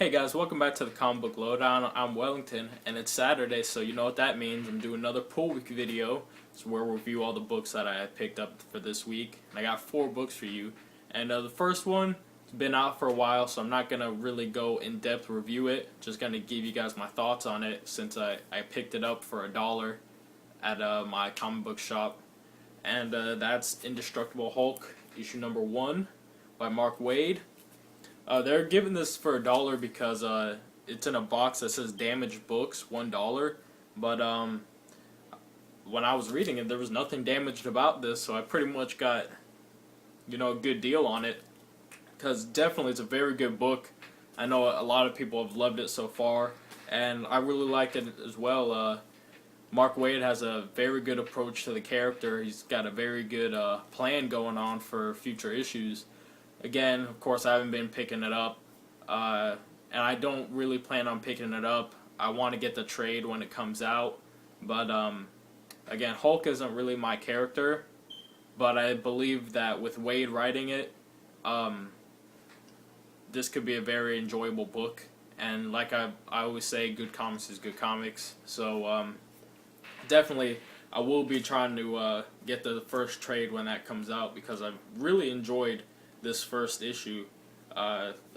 Hey guys, welcome back to the Comic Book Lowdown. I'm Wellington, and it's Saturday, so you know what that means. I'm doing another Pull Week video. It's where we'll review all the books that I picked up for this week. And I got 4 books for you. And the first one has been out for a while, so I'm not going to really go in-depth review it. Just going to give you guys my thoughts on it since I picked it up for $1 at my comic book shop. And that's Indestructable Hulk, issue number 1 by Mark Waid. They're giving this for $1 because it's in a box that says damaged books, $1. But when I was reading it, there was nothing damaged about this, so I pretty much got, a good deal on it. Because definitely it's a very good book. I know a lot of people have loved it so far, and I really liked it as well. Mark Waid has a very good approach to the character. He's got a very good plan going on for future issues. Again, of course, I haven't been picking it up, and I don't really plan on picking it up. I want to get the trade when it comes out, but again, Hulk isn't really my character, but I believe that with Waid writing it, this could be a very enjoyable book, and like I always say, good comics is good comics, so definitely I will be trying to get the first trade when that comes out, because I've really enjoyed this first issue.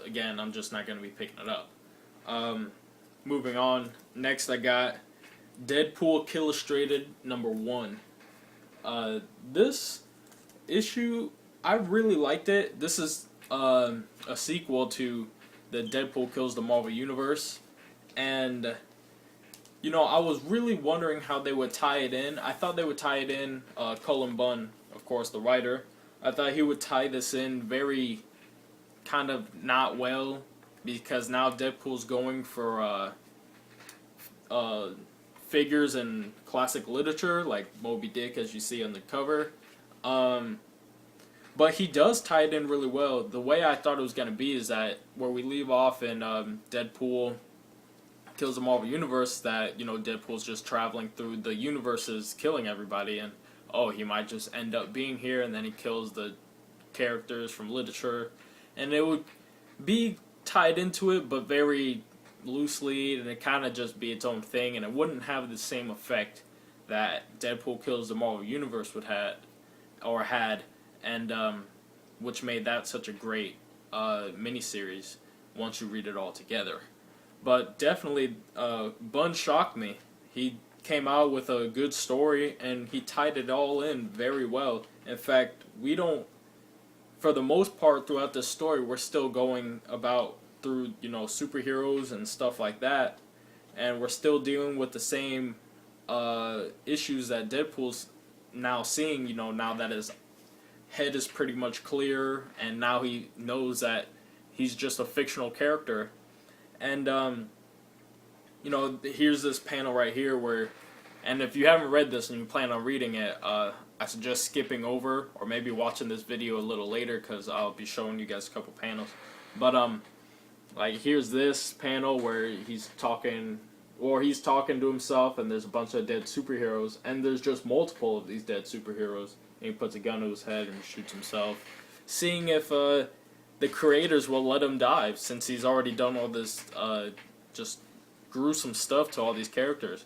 Again, I'm just not going to be picking it up. Moving on, next I got Deadpool Killustrated number 1. This issue, I really liked it. This is a sequel to the Deadpool Kills the Marvel Universe, and I was really wondering how they would tie it in. I thought they would tie it in, Cullen Bunn, of course, the writer. I thought he would tie this in very kind of not well, because now Deadpool's going for figures in classic literature, like Moby Dick, as you see on the cover. But he does tie it in really well. The way I thought it was going to be is that where we leave off in Deadpool Kills the Marvel Universe, that, Deadpool's just traveling through the universes killing everybody, and he might just end up being here, and then he kills the characters from literature, and it would be tied into it, but very loosely, and it kind of just be its own thing, and it wouldn't have the same effect that Deadpool Kills the Marvel Universe had, and which made that such a great miniseries once you read it all together. But definitely, Bunn shocked me. He came out with a good story, and he tied it all in very well. In fact, for the most part throughout this story, we're still going about through, superheroes and stuff like that, and we're still dealing with the same issues that Deadpool's now seeing, now that his head is pretty much clear, and now he knows that he's just a fictional character. And here's this panel right here where, and if you haven't read this and you plan on reading it, I suggest skipping over or maybe watching this video a little later, because I'll be showing you guys a couple panels. But like, here's this panel where he's talking to himself, and there's a bunch of dead superheroes, and there's just multiple of these dead superheroes, and he puts a gun to his head and shoots himself, seeing if the creators will let him die, since he's already done all this just gruesome stuff to all these characters.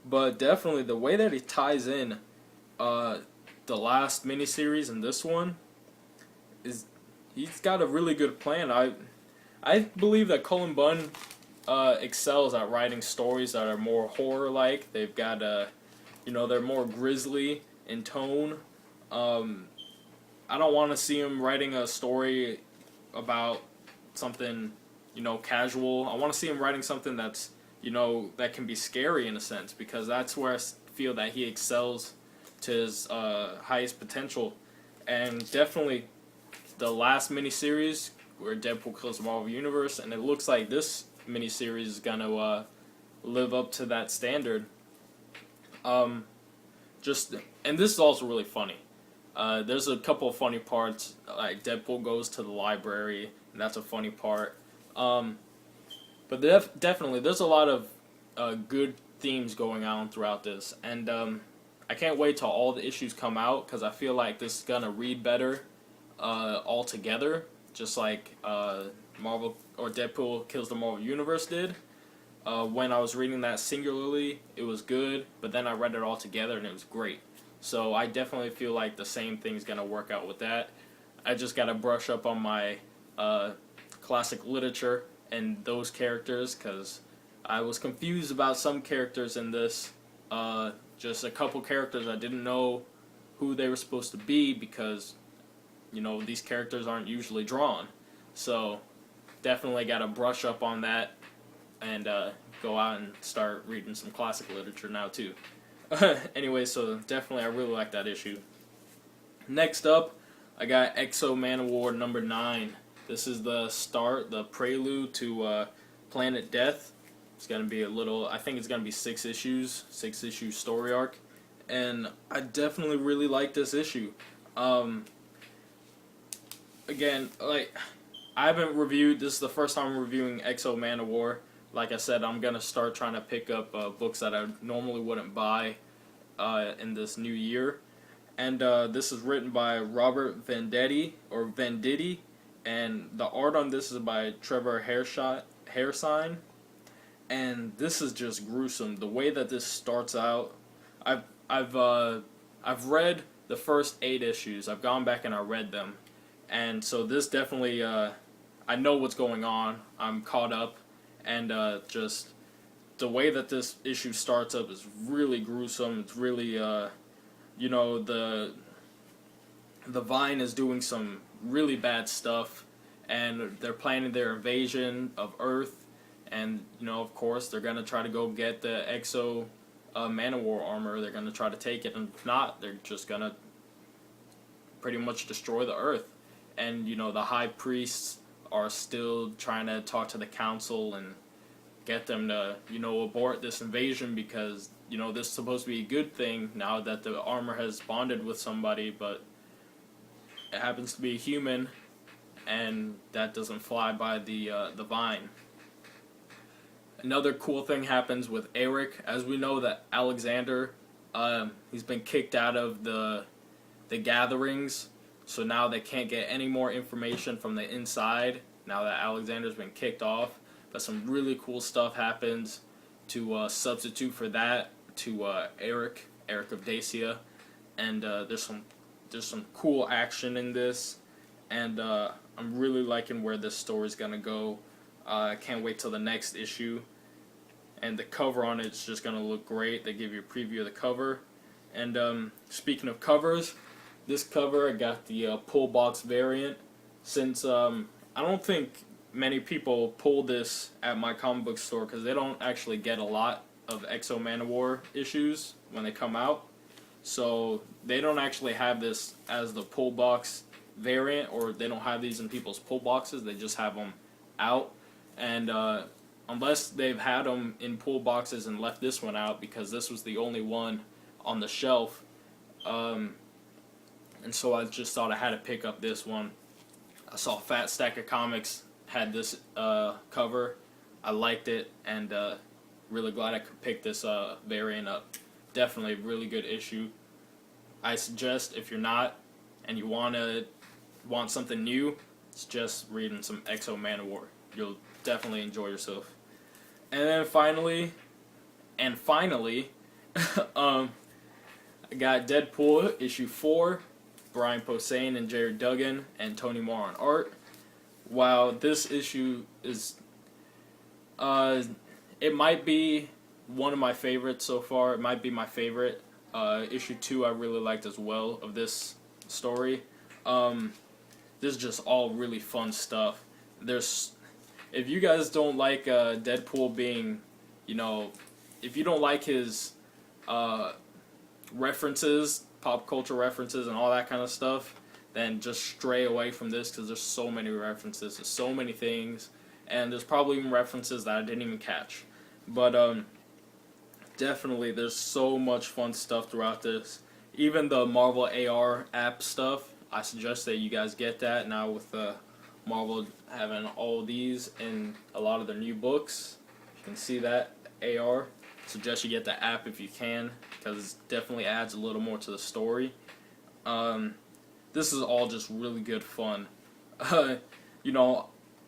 But definitely the way that he ties in the last miniseries and this one is, he's got a really good plan. I believe that Cullen Bunn excels at writing stories that are more horror-like. They've got they're more grisly in tone. I don't want to see him writing a story about something casual. I want to see him writing something that's that can be scary in a sense, because that's where I feel that he excels to his highest potential. And definitely the last miniseries where Deadpool Kills the Marvel Universe, and it looks like this miniseries is gonna live up to that standard. And this is also really funny. There's a couple of funny parts, like Deadpool goes to the library, and that's a funny part. But definitely, there's a lot of good themes going on throughout this, and I can't wait till all the issues come out, because I feel like this is gonna read better all together, just like Marvel or Deadpool Kills the Marvel Universe did. When I was reading that singularly, it was good, but then I read it all together and it was great. So I definitely feel like the same thing's gonna work out with that. I just gotta brush up on my classic literature and those characters, because I was confused about some characters in this. Just a couple characters I didn't know who they were supposed to be, because these characters aren't usually drawn. So definitely gotta brush up on that and go out and start reading some classic literature now too. Anyway, so definitely I really like that issue. Next up, I got Exo Manowar number 9. This is the start, the prelude to Planet Death. It's gonna be I think it's gonna be 6 issues, 6-issue story arc, and I definitely really like this issue. Again, like, I haven't reviewed, this is the first time I'm reviewing Exo Manowar. Like I said, I'm gonna start trying to pick up books that I normally wouldn't buy in this new year. And this is written by Robert Venditti, and the art on this is by Trevor Hairsine. And this is just gruesome. The way that this starts out, I've read the first 8 issues. I've gone back and I read them, and so this definitely I know what's going on. I'm caught up, and just the way that this issue starts up is really gruesome. It's really the Vine is doing some really bad stuff, and they're planning their invasion of Earth, and of course they're gonna try to go get the Exo Manowar armor. They're gonna try to take it, and if not, they're just gonna pretty much destroy the Earth. And the high priests are still trying to talk to the council and get them to abort this invasion, because this is supposed to be a good thing now that the armor has bonded with somebody, but it happens to be a human, and that doesn't fly by the Vine. Another cool thing happens with Eric. As we know that Alexander, he's been kicked out of the gatherings, so now they can't get any more information from the inside now that Alexander's been kicked off. But some really cool stuff happens to substitute for that to Eric of Dacia, and there's some cool action in this, and I'm really liking where this story's gonna go. I can't wait till the next issue, and the cover on it's just gonna look great. They give you a preview of the cover, and speaking of covers, this cover I got the pull box variant. Since I don't think many people pull this at my comic book store, because they don't actually get a lot of Exo Manowar issues when they come out, so they don't actually have this as the pull box variant, or they don't have these in people's pull boxes. They just have them out, and unless they've had them in pull boxes and left this one out, because this was the only one on the shelf, and so I just thought I had to pick up this one. I saw Fat Stack of Comics had this cover. I liked it, and really glad I could pick this variant up. Definitely a really good issue. I suggest, if you're not and you want something new, it's just reading some Exo Manowar. You'll definitely enjoy yourself. And then finally, I got Deadpool issue 4, Brian Posehn and Jared Duggan and Tony Moore on art. Wow, this issue is it might be one of my favorites so far. It might be my favorite. Issue 2 I really liked as well of this story. This is just all really fun stuff. If you guys don't like Deadpool being, if you don't like his references, pop culture references and all that kind of stuff, then just stray away from this, because there's so many references, there's so many things, and there's probably even references that I didn't even catch. But definitely there's so much fun stuff throughout this. Even the Marvel AR app stuff, I suggest that you guys get that now with Marvel having all these in a lot of their new books. You can see that AR. Suggest you get the app if you can, because it definitely adds a little more to the story. This is all just really good fun.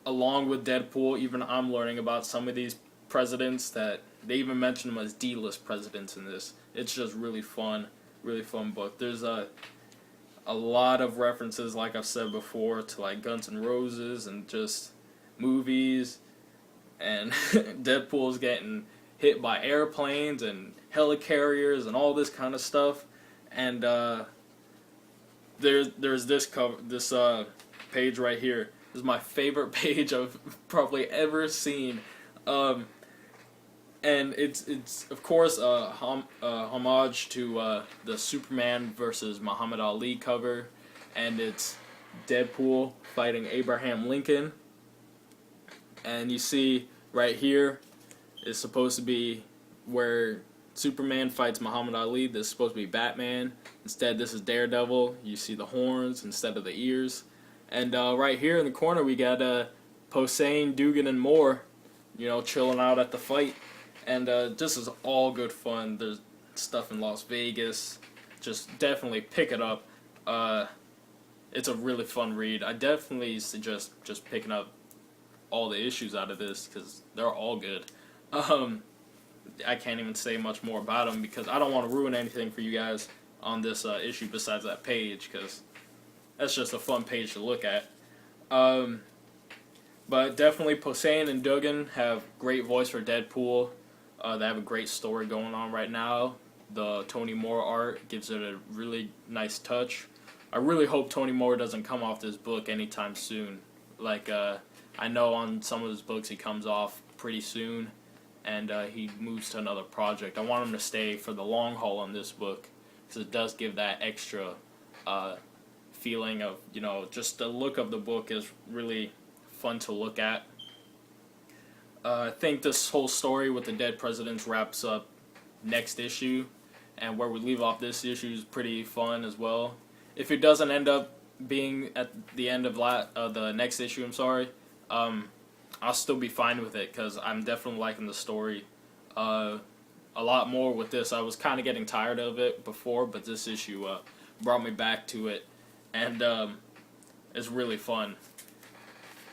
along with Deadpool, even I'm learning about some of these presidents that they even mention them as D-list presidents in this. It's just really fun book. There's a lot of references, like I've said before, to like Guns N' Roses and just movies, and Deadpool's getting hit by airplanes and helicarriers and all this kind of stuff. And there's this page right here. This is my favorite page I've probably ever seen, and it's of course a homage to the Superman versus Muhammad Ali cover, and it's Deadpool fighting Abraham Lincoln. And you see right here is supposed to be where Superman fights Muhammad Ali. This is supposed to be Batman. Instead, this is Daredevil. You see the horns instead of the ears. And right here in the corner, we got Posehn, Dugan, and Moore, chilling out at the fight. And this is all good fun. There's stuff in Las Vegas. Just definitely pick it up. It's a really fun read. I definitely suggest just picking up all the issues out of this because they're all good. I can't even say much more about them because I don't want to ruin anything for you guys on this issue besides that page, because that's just a fun page to look at. But definitely Posehn and Dugan have great voice for Deadpool. They have a great story going on right now. The Tony Moore art gives it a really nice touch. I really hope Tony Moore doesn't come off this book anytime soon. Like, I know on some of his books he comes off pretty soon, and he moves to another project. I want him to stay for the long haul on this book, because it does give that extra feeling of, just the look of the book is really fun to look at. I think this whole story with the dead presidents wraps up next issue, and where we leave off this issue is pretty fun as well. If it doesn't end up being at the end of the next issue, I'll still be fine with it, because I'm definitely liking the story a lot more with this. I was kind of getting tired of it before, but this issue brought me back to it, and it's really fun.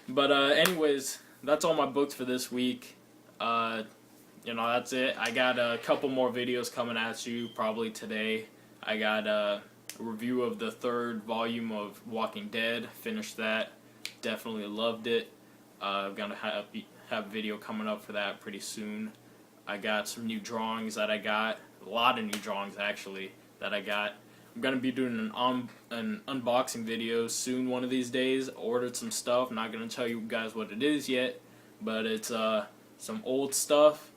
But anyways, that's all my books for this week. That's it. I got a couple more videos coming at you probably today. I got a review of the 3rd volume of Walking Dead. Finished that. Definitely loved it. I'm going to have a video coming up for that pretty soon. I got some new drawings that I got. A lot of new drawings, actually, that I got. I'm going to be doing an unboxing video soon one of these days. Ordered some stuff. I'm not going to tell you guys what it is yet, but it's some old stuff.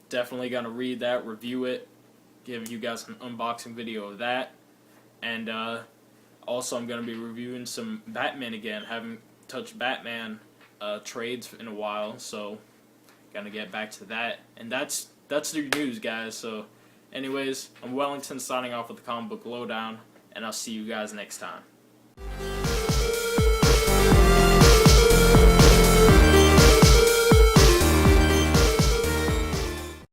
Definitely going to read that, review it, give you guys an unboxing video of that. And also I'm going to be reviewing some Batman again. Haven't touched Batman trades in a while, so gonna get back to that. And that's the news, guys. So anyways, I'm Wellington signing off with the Comic Book Lowdown, and I'll see you guys next time.